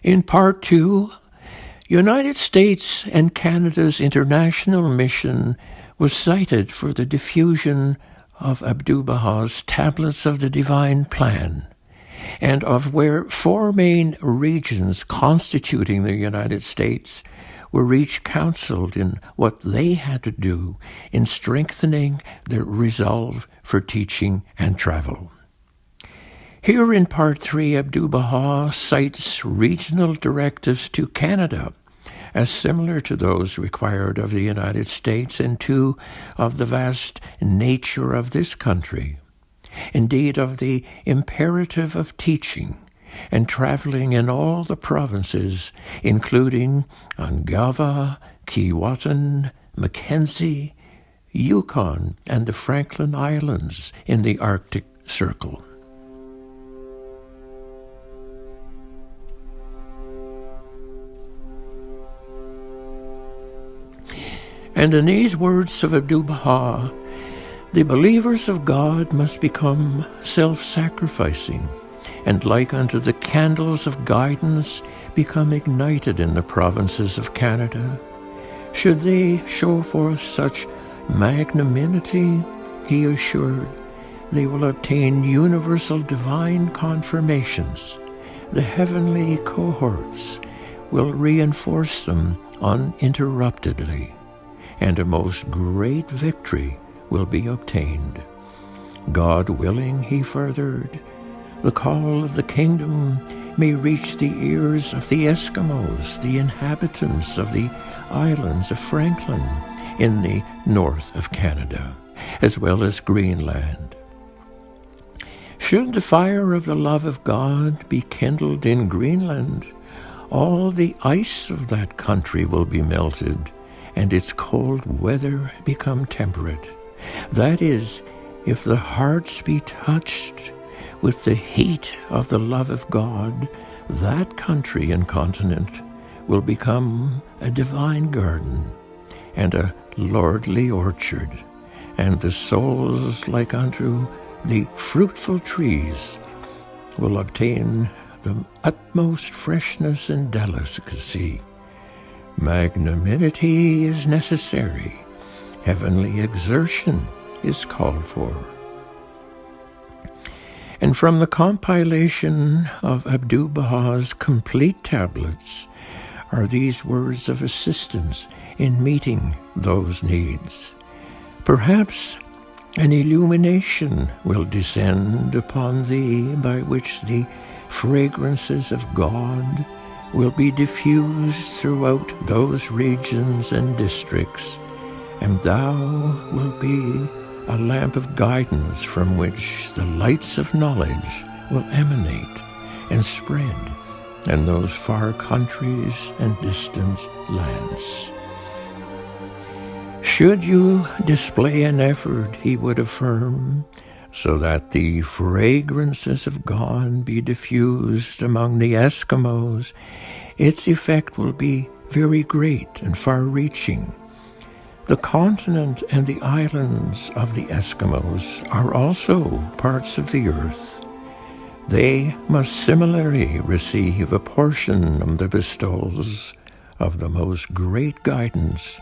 In Part 2, United States and Canada's international mission was cited for the diffusion of Abdu'l-Baha's Tablets of the Divine Plan, and of where four main regions constituting the United States were each counseled in what they had to do in strengthening their resolve for teaching and travel. Here in Part 3, Abdu'l-Baha cites regional directives to Canada as similar to those required of the United States and too of the vast nature of this country, indeed of the imperative of teaching and traveling in all the provinces, including Ungava, Keewatin, Mackenzie, Yukon, and the Franklin Islands in the Arctic Circle. And in these words of Abdu'l-Baha, the believers of God must become self-sacrificing, and like unto the candles of guidance become ignited in the provinces of Canada. Should they show forth such magnanimity, he assured, they will obtain universal divine confirmations. The heavenly cohorts will reinforce them uninterruptedly, and a most great victory will be obtained. God willing, he furthered, the call of the kingdom may reach the ears of the Eskimos, the inhabitants of the islands of Franklin in the north of Canada, as well as Greenland. Should the fire of the love of God be kindled in Greenland, all the ice of that country will be melted, and its cold weather become temperate. That is, if the hearts be touched with the heat of the love of God, that country and continent will become a divine garden and a lordly orchard, and the souls like unto the fruitful trees will obtain the utmost freshness and delicacy. Magnanimity is necessary. Heavenly exertion is called for. And from the compilation of Abdu'l-Baha's complete tablets are these words of assistance in meeting those needs. Perhaps an illumination will descend upon thee by which the fragrances of God will be diffused throughout those regions and districts, and thou wilt be a lamp of guidance from which the lights of knowledge will emanate and spread in those far countries and distant lands. Should you display an effort, he would affirm, so that the fragrances of God be diffused among the Eskimos, its effect will be very great and far-reaching. The continent and the islands of the Eskimos are also parts of the earth. They must similarly receive a portion of the bestowals of the most great guidance,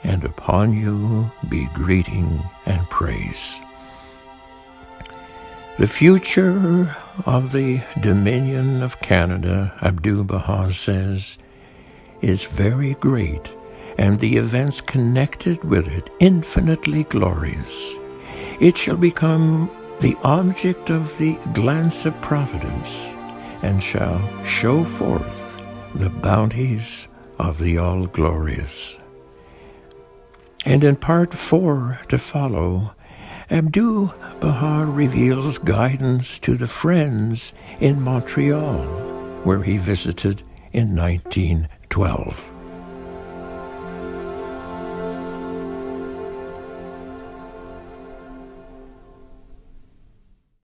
and upon you be greeting and praise. The future of the Dominion of Canada, Abdu'l-Baha says, is very great, and the events connected with it infinitely glorious. It shall become the object of the glance of providence, and shall show forth the bounties of the all-glorious. And in Part 4 to follow, Abdu'l-Baha reveals guidance to the Friends in Montreal, where he visited in 1912.